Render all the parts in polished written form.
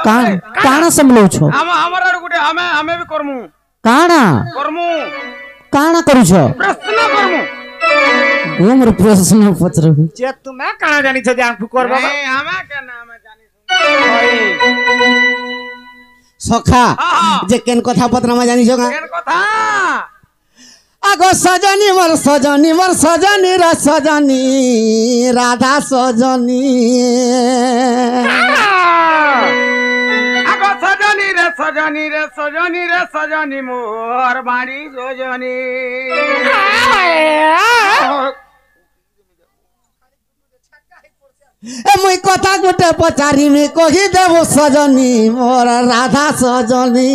काना संभलो छो हमरा गुटे हमें भी करमु काना करू छो प्रश्न करमु हमर प्रश्न पत्र जे तुमे काना जानी छ जान फुकर बाबा ए हमें केना हमें जानी सखा जे केन कथा पत्र में जानी छो केन कथा आगो सजनी मोर सजनी रे सजनी राधा सजनी आगो सजनी रे सजनी मोर बाड़ी सजनी ए मुई कथा गुटे पचारी में कही देबो सजनी मोर राधा सजनी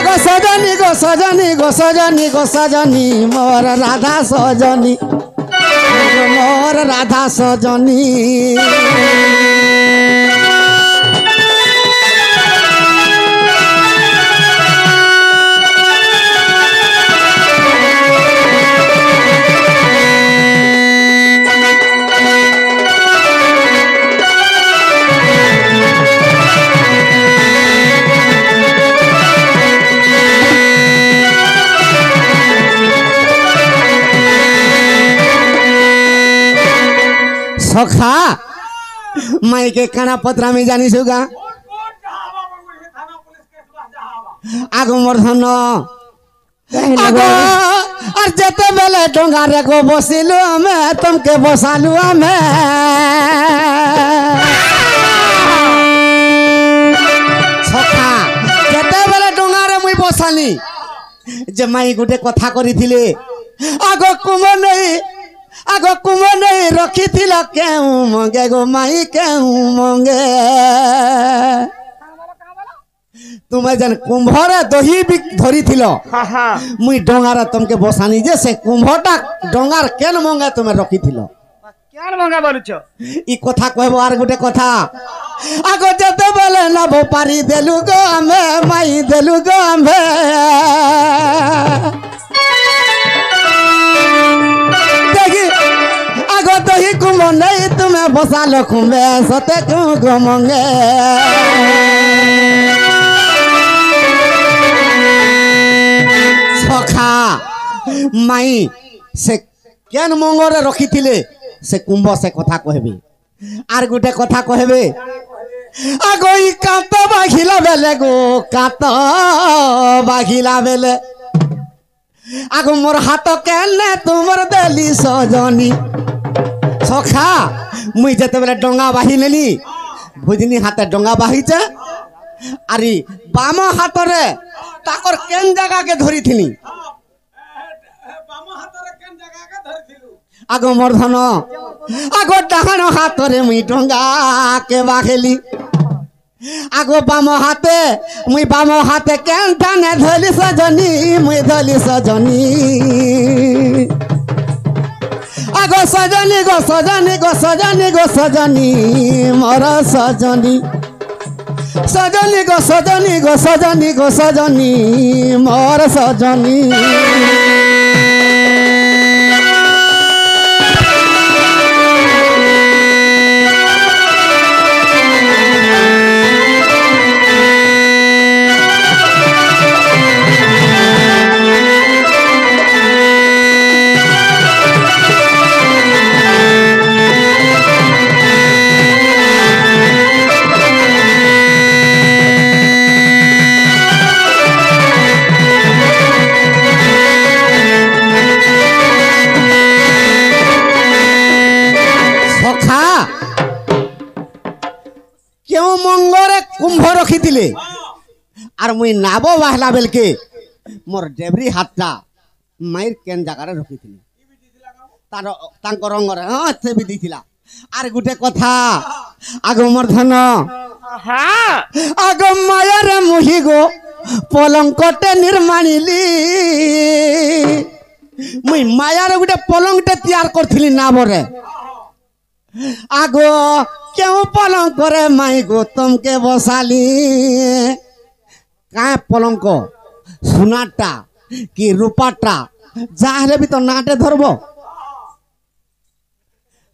गो सजनी मोर राधा सजनी सखा माई के काना पत्रा में जानी सुगा आगो मोर धन और जते बेले डोंगा रे को बसिलु हमें तुमके बसालु हमें सखा जते बेले डोंगा रे मुई बसाली जे माई गुटे कथा करिथिले आगो कुम नहीं रखी थी केहू मंगे गो माई केहू मंगे तुम्हें जन कुंभरे दही भी धरी थिल मुई डोंगार तुमके बसानी जे से कुंभटा डोंगार केन मंगे तुम्हें रखी थिल केन मंगे बोलुछ ई कथा कहबो आर गुटे कथा आगो जते बेले ना भो पारी देलु गो हमें माई देलु गो हमें दही कुंभ नहीं तुम्हें बसा लो कुंभे सते क्यों घूमोगे सखा माई से केन मंगरे रखी थिले से कुंभ से कथा कहबे आर गुटे कथा कहबे आगो ई कात बाघिला बेले गो कात बाघिला बेले आगो मोर हाथ केने तुमर देली सजनी सखा मुई जते बेले डोंगा बाही लेली भुजनी हाथे डोंगा बाहीचे आरी बाम हाथ रे ताकर केन जगह के धरी थिनी बाम हाथ रे केन जगह के धरी थिलु आगो मोर धन आगो डाहन हाथ रे मुई डोंगा के बाहेली आगो बाम हाथे केन ठाने धली सजनी मुई धली सजनी आगो सजनी मोर सजनी मोर सजनी कुंभ रखी थिले आर मुई नाबो बाहला बेल के मोर डेबरी हाथटा माइर केन जगारे रखी थिले तार तांको रंग रे हां से भी दिथिला आर गुटे कथा आगो मोर धन आगो माया रे मुही गो पलंकटे निर्माणिली मुई माया रे गुटे पलंकटे तैयार करथिली नाबो रे आगो क्यों पलंक रे माई गो तुमके बसाली का पलंक सोनाटा कि रूपाटा जाहले भी तो नाटे धरबो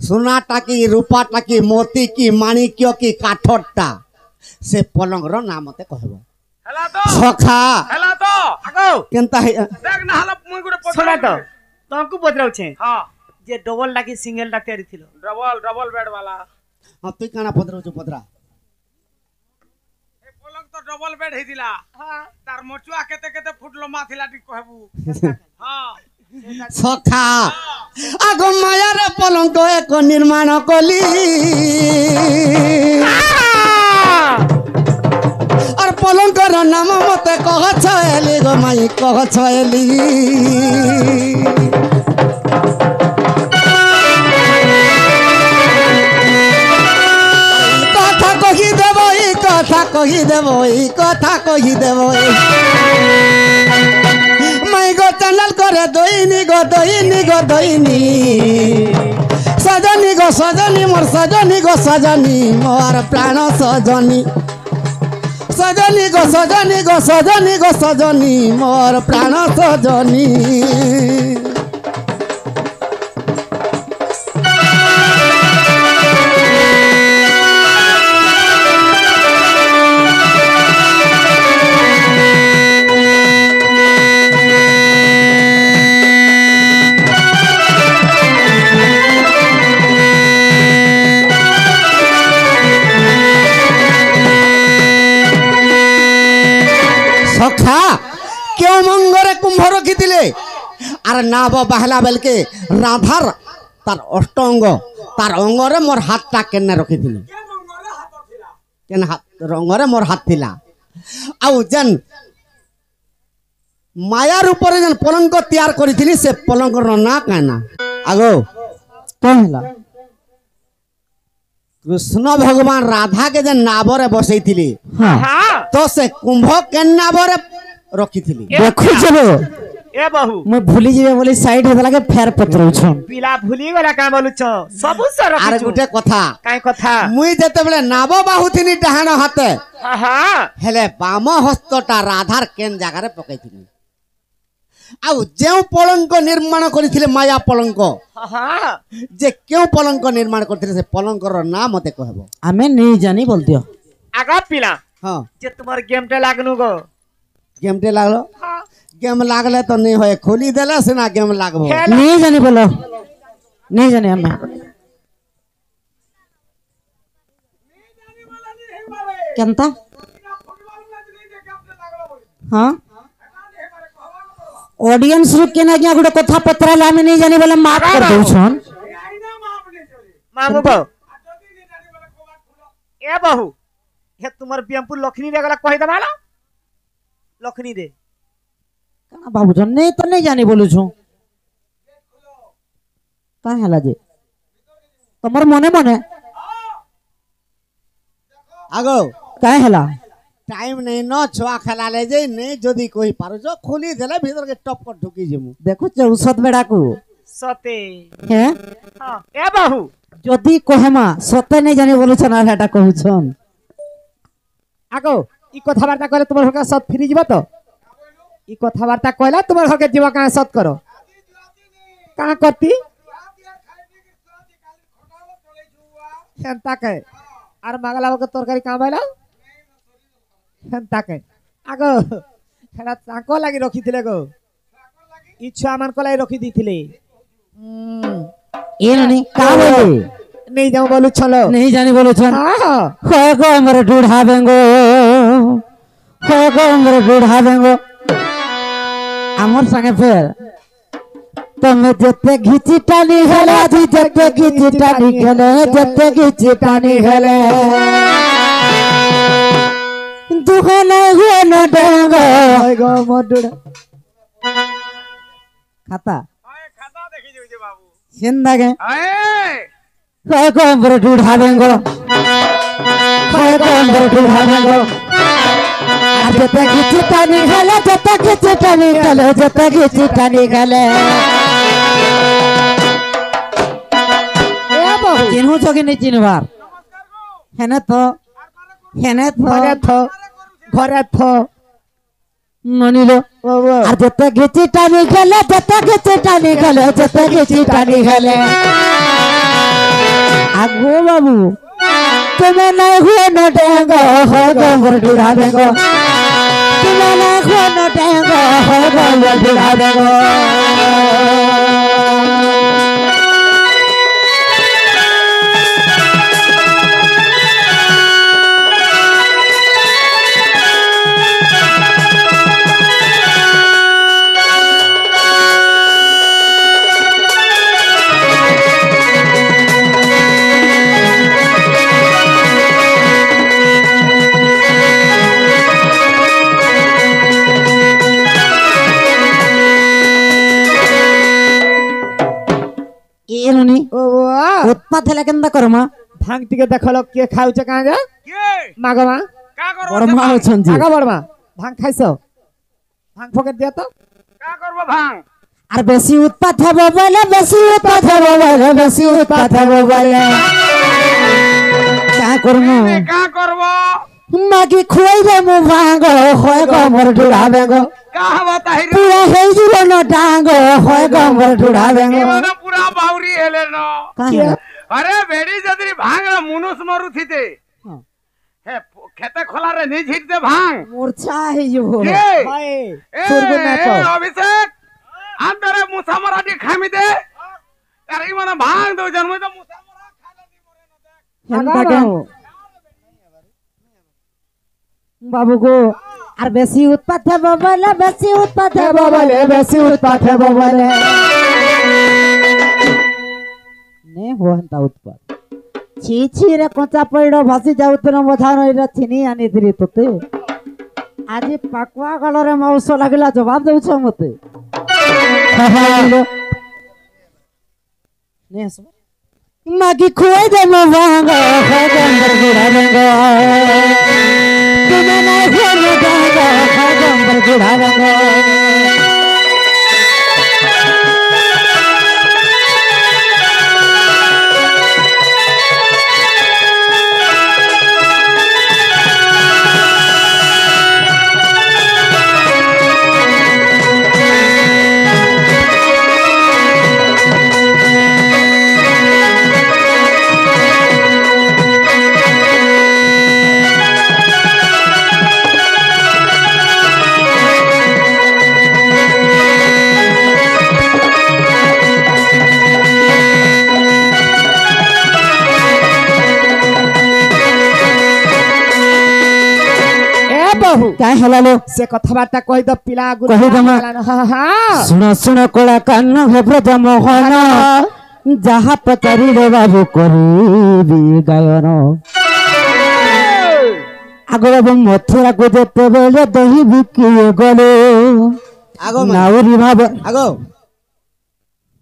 সোনাটা কি রূপাটা কি মোতি কি মাণিক্য কি কাঠরটা সে পলঙ্কর না মতে কহব হেলা তো সখা হেলা তো আগো কেনতা দেখ না হলা মুই গুড়ে শোনা তো তোমাকে পচরাউছে হ্যাঁ যে ডবল ডাকি সিঙ্গেল ডাক তৈরি ছিল ডবল ডবল বেড वाला তুই কানা পদরাউছ পদরা এ পলক তো ডবল বেড হেদিলা তার মচুয়া কেতে কেতে ফুটলো মাথিলা টি কহবু হ্যাঁ সখা আগ মায়ার পলঙ্ক এক নির্মাণ কলি আর পলঙ্কর নাম মতে কহ ছয়েলি গো মাই কহ ছয়েলি কথা কহি দেব এই কথা কহি দেব এই কথা কহি দেব মাই গো চ্যানেল করে দইনি গো দইনি গো দইনি সজনী গো সজনী মোর সজনী গো সজনী মোর প্রাণ সজনী সজনী গো সজনী গো সজনী গো সজনী মোর প্রাণ সজনী সখা কেউ মঙ্গরে কুম্ভ রখিলে আর নাব বাহলা বেলকে রাধার তার অষ্ট অঙ্গ তার অঙ্গরে মোর হাতটা কেনে রখিলে কেন হাত অঙ্গরে মোর হাত থিলা আউ যেন মায়ার উপরে যেন পলঙ্ক তৈয়ার করিছিলি সে পলঙ্কর না কানা আগো কহিলা কৃষ্ণ ভগবান রাধাকে যে নাবরে বসাইছিলি হ্যাঁ তো সে কুম্ভ কেন নাবরে রখিছিলি দেখুছ এ বহু ମୁଁ ଭୁଲି ଯିବେ ବୋଲି ସାଇଡ ହେବା ଲାଗେ ଫେର ପତ୍ରଉଛନ୍ ପିଲା ଭୁଲି ଗଲା କାଁ ବୋଲୁଛ ସବୁ ସର আর গোটে কথা କାଇଁ କଥା মুই যেতেবেলে নাব বাহুথিনি ডাহাণ হাতে হ্যাঁ হেলে বাম হস্তটা রাধার কেন জায়গায় পকাইছিনি আউ যেউ পলঙ্ক নির্মাণ করেছিলে মায়া পলঙ্ক হ্যাঁ যে কেউ পলঙ্ক নির্মাণ করছিলে সে পলঙ্কর না মতে কহব ଆମେ ନେଇ ଜାଣି ବୋଲଦିଅ আগা পিলা হ্যাঁ যে তোমার গেমটা লাগনু গো গেমটে লাগলো গেম লাগলে তো নেই হয় খুলি দেলে সে না গেম লাগবো ନେଇ ଜାଣି ବୋଲ ନେଇ ଜାଣି ଆମେ କେନ୍ତା ହଁ ऑडियंस ରୁ କେନ ଆଜ୍ଞା ଗୋଟେ କଥା ପତ୍ରାଲେ ଆମେ ନେଇ ଜାଣି ବୋଲେ ମାଫ କରି ଦଉଛନ୍ মামু গো এ বহু হে তোমার বিয়ামপুর লক্ষ্মী রে গলা কই দবালা লক্ষ্মী রে କାଣା ଭାବୁଛନ୍ ନେଇ ତ ନେଇ ଜାଣି ବୋଲୁଛୁ କାଁ ହେଲା ଯେ ତମର ମନେ ମନେ আগো କାଁ ହେଲା টাইম নেই ন ছুয়া খেলালে যে নেই যদি কই পারুছ খুলি দেলে ভিতরকে টপ করে ঢুকি যাবো ଦେଖୁଛ ଔଷଧ ବେଡ଼ାକୁ সতে ହେଁ হ্যাঁ এ বহু ଯଦି କହେମା ସତେ ନେଇ ଜାଣି ବୋଲୁଛନ୍ আর ହେଟା କହୁଛନ୍ আগো ই কথাবার্তা কইলে তোমার হকে সত ফিরি যাব তো ই কথাবার্তা কইলা তোমার হকে জীব কাঁ সত করো কাঁ করতি হেনতা কে আর মাগলা হকে তরকারি কাঁ বাইলা হেনতা কে আগো হেডা তাঙ্ক লাগি রখিছিলে গো ইচ্ছা মান কলাই রখি দিছিলে ಏನನಿ ಕಾವಲಿ নেই যাও বলু চলো नहीं जानी बोलुछन् हो गो हमर डूढ़ा बेंगो हो गो हमर डूढ़ा बेंगो हमर संगे फेर तमे जते घिची टानी हेले जी जते घिची टानी खेले जते घिची टानी हेले दुखने हुए न डेंगो हो गो हमर डूढ़ा खाता খাতা দেখি যাইছে বাবু जिंदगी আয় हो गो हमर डूढ़ा बेंगो हो गो हमर डूढ़ा बेंगो जते घिची टानी खेले जते घिची टानी खेले जते घिची टानी खेले এ বহু चिन्हु छ कि नहीं चिन्हबार हेने तो ঘরে থ ঘরে থ मनिलो আর जते घिची टानी खेले जते घिची टानी खेले जते घिची टानी खेले আগো বাবু তুমি নাই হুয়ে ন ডেঙ্গ হয় গো মোর ডুড়া বেঙ্গ তুমি নাই হুয়ে ন ডেঙ্গ হয় গো মোর ডুড়া বেঙ্গ এনুনি ও উৎপাত হেলা কেনতা করমা ভাঙ টিকে দেখলো কে খাউছে কাঁজা কে মাগো মা কা করব বড় মা হচ্ছেন আগা বড়মা ভাঙ খাইছো ভাঙ ফকেট দিয়া তো কা করব ভাঙ আর বেশি উৎপাত হবে বলে বেশি উৎপাত হবে বলে বেশি উৎপাত হবে বলে কা করমু কা করব মাগি খুয়াই দে মু ভাঙ্গ হয় গো মোর ডুড়া বেঙ্গ কা হবা তাহির পুরা হেই জিল ন ডাঙ্গ হয় গো মোর ডুড়া বেঙ্গ মানে পুরা বাউরি হেলে ন কাহে আরে বেড়ি যদি ভাঙ মুনুষ মরুথিতে হে খেতে খোলারে নি ঝিটতে ভাঙ মূর্ছা হই যাব কে ভাই এ সুরগু না তো অভিষেক আন্তরে মুসা মারাটি খামি দে আর এই মানে ভাঙ দো জন্ম তো মুসা মারা খাইলে দি মরে না দেখ হেনতা কেন বাবু গো আর বেশি উৎপাত হবে বলে বেশি উৎপাত হবে বলে বেশি উৎপাত হবে বলে নে হোহন্তা উৎপাত ছি ছি রে কচা পইড় ভাসি যাউতন বধান এরা চিনি আনিଥିଲି তোতে আজি পাকুয়া গলরে মাউস লাগিলা জবাব দেউছ মতে নে আস মাগি খুয়াই দে মো ভাঙ্গ হয় গম্বর গুড়া রঙ্গ তুমি নাই খুয়াই মো ভাঙ্গ হয় গম্বর গুড়া রঙ্গ বহু কাই হেলালো সে কথাবার্তা কই দ পিলা আগুন কহি দমা। হ্যাঁ হ্যাঁ শুণ শুণ কলা কান্ন হে ব্রজ মোহন যাহা পচারিলে বাবু করিবি গায়ন আগ বাবু মথুরাକୁ ଯେତେବେଳେ ଦହି ବିକି ଗଲେ আগো মা ନାଉରୀ ଭାବ আগো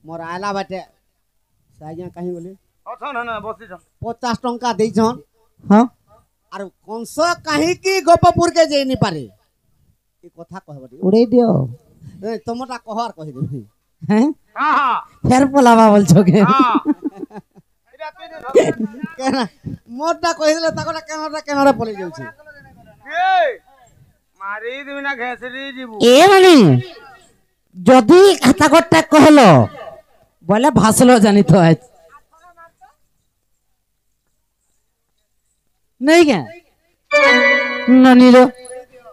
মোর আয়লা বাটে সে আজ্ঞা কাহি বলি অছন না বসিছ 50 টঙ্কা দেইছন ହଁ আর কংস কাহিকি গোপপুর কে যাই নি পারে এই কথা কহবি ଉଡେଇ ଦିଅ তোমটা কহর কহি দেবি হ্যাঁ হ্যাঁ হ্যাঁ ফের পলাবা বলছো কে হ্যাঁ এটা তুই নে ধর কেন মোরটা কহি দিলে তাকটা কেনরে পড়ে যাচ্ছে কে মারি দিবি না ঘেসরি ଯିବୁ এ মানে যদি খাতাকটা কহল বলে ভাসলো জানিত আজ नहीं क्या ननीर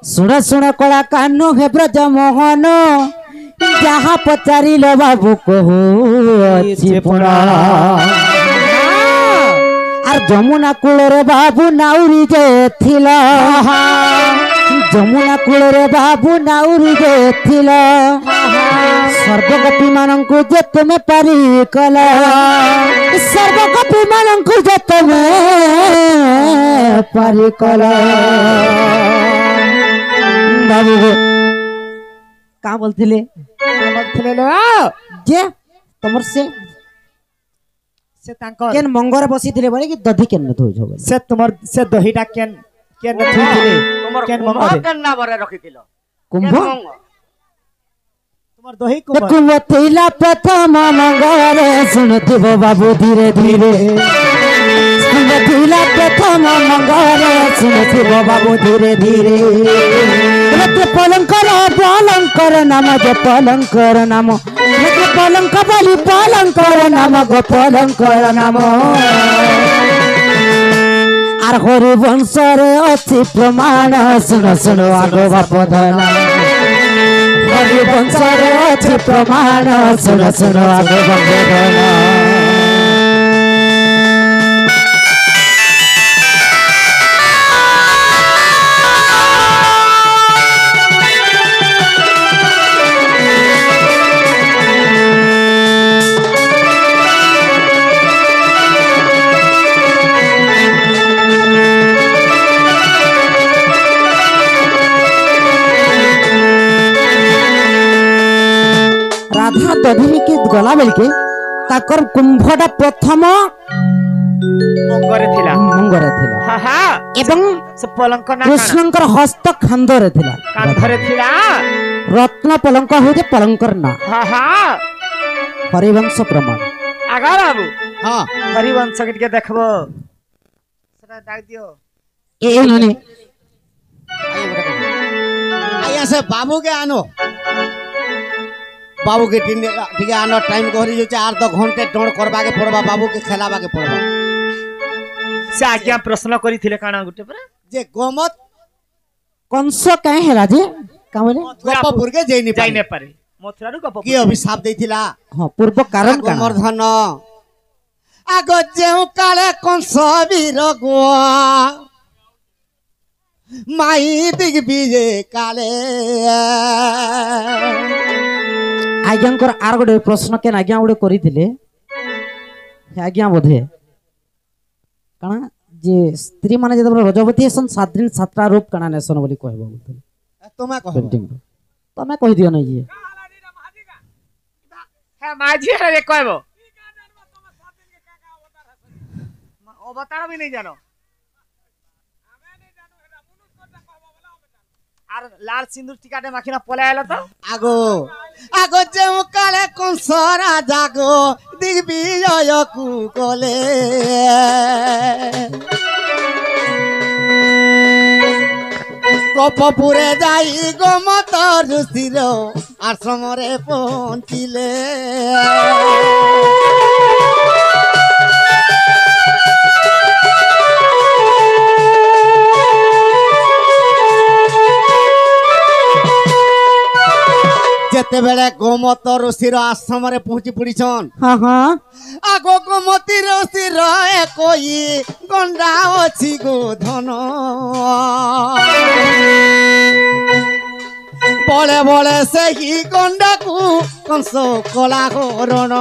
सुण सुण कला कान हे ब्रज मोहन जहा पचारिल बाबू कहू अछि पुरा আর যমুনা কূলরে বাবু নাউরি যে থিল যমুনা কূলরে বাবু নাউরি যে থিল সর্বগোপী মানঙ্কু যে তুমি পারি কল সর্বগোপী মানঙ্কু যে তুমি পারি কল বাবু কা বলছিলে বলଥିଲେ লো যে তোমার সে সে তাঙ্কর কেন মঙ্গরে বসিଥିଲେ বলে কি দধি কেন ধুইছ বলে সে তোমার সে দহিটা কেন কেন থুইছিলে তোমার কেন কুম্ভ মঙ্গরে কেন না বরে রাখিছিল কুম্ভ তোমার দহি কুমার কুম্ভ থইলা প্রথম মঙ্গরে শুনথিব বাবু ধীরে ধীরে কুম্ভ থইলা প্রথম মঙ্গরে শুনথিব বাবু ধীরে ধীরে লেখে পলঙ্কর পলঙ্কর নাম যে পলঙ্কর নাম লেখে পলঙ্ক বলি পলঙ্কর নাম গো পলঙ্কর নাম আর হরিবংশরে অছি প্রমাণ শুন শুন আগো বাপ ধন হরিবংশরে অছি প্রমাণ শুন শুন আগো বাপ ধন রাধা দধিনীকে গলা বেলকে তাকর কুম্ভটা প্রথম ଅଙ୍ଗରେ ଥିଲା ମଙ୍ଗରେ ଥିଲା ହଁ ହଁ ଏବଂ ସେ ପଲଙ୍କ ନା କୃଷ୍ଣଙ୍କର ହସ୍ତ ଖାନ୍ଦରେ ଥିଲା କାନ୍ଧରେ ଥିଲା ରତ୍ନ ପଲଙ୍କ ହଉଛି ପଲଙ୍କର ନା ହଁ ହଁ ହରିବଂଶ ପ୍ରମାଣ ଆଗ ବାବୁ ହଁ ହରିବଂଶ ଟିକେ ଦେଖବ ସେଟା ଡାକ ଦିଅ ଏ ନନି ଆଜ୍ଞା ସେ ବାବୁ କେ ଆনো बाबू के ठीक आना टाइम कहरी जो 4 घंटे टोन करबा के पड़बा बाबू के खेलाबा के पड़बा से आज्ञा प्रश्न करी थिले काना गुटे पर जे गोमत कंस काहे हेला जे का बोले गोपपुर के जाई ने पारे मथुरा रु गप की अभिशाप देथिला हां पूर्व कारण का गोवर्धन आगो जेउ काले कंस वीर गो माई दिग्विजय काले आज्ञांकर आर गोटे प्रश्न केन आज्ञा गोटे करिथिले आज्ञा बोधे काना जे स्त्री माने जब रजवती सन 7 दिन 7 रूप काना नेसन बोली कहबो बोलथिले तमे कह पेंटिंग तमे कह दियो नै जे हे माझी रे कहबो अवतार भी नहीं जानो আর লাল সিন্দুর টিকাটে মাখিনা পলাই আলো তো আগো আগো যেউ কালে কংস রাজা গো দিগ্বিজয় কু কলে গোপপুরে যাই গোমত ঋষির আশ্রমরে পৌঁছিলে যেতে বেলে গোমত ঋষির আশ্রমরে পৌঁছি পড়িছন हां हां আগো গোমতী ঋষির একই গন্ডা অছি গো ধন বলে বলে সেই গন্ডাকু কংস কলা হরণ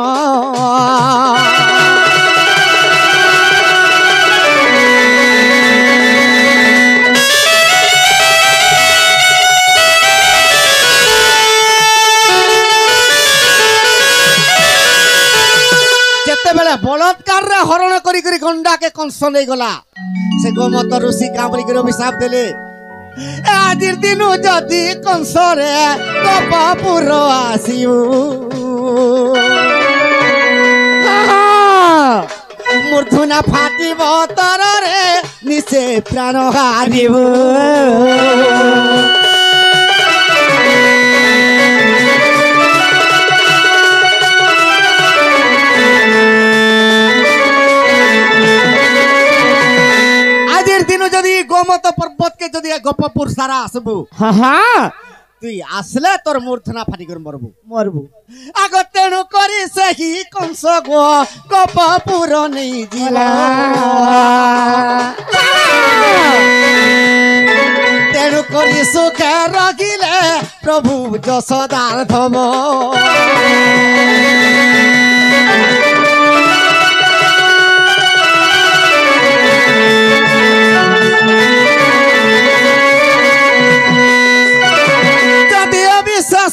যেতেবেলে বলৎকার রে হরণ করি করি গন্ডাকে কংস নেই গলা সে গোমত ঋষি কামড়ি করে অভিশাপ দেলে আজির দিন যদি কংস রে গোপপুর আসিউ মূর্ধনা ফাটিব তরে নিচে প্রাণ হারিব যদি গোমত পর্বত কে যদি গোপপুর সারা আসবু হ্যাঁ হ্যাঁ তুই আসলে তোর মূর্ধনা ফাটি করে মরবু মরবু আগ তেণু করি সেই কংস গো গোপপুর নেই জিলা তেণু করি সুখে রখিলে প্রভু যশোদার ধব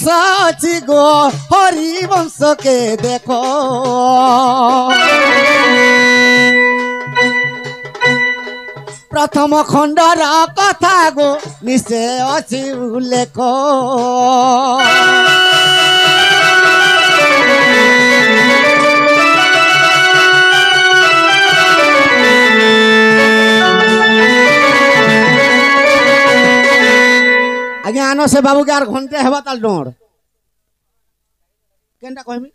সাচি গো হরিবংশকে দেখো প্রথম খণ্ডর কথা গো নিশ্চয় অছি উল্লেখ আজ্ঞা জানো সে বাবুকে আর ঘন্টে হেবা তার ডর কেনটা কইমি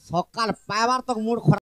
সকাল পাইবার তক মুড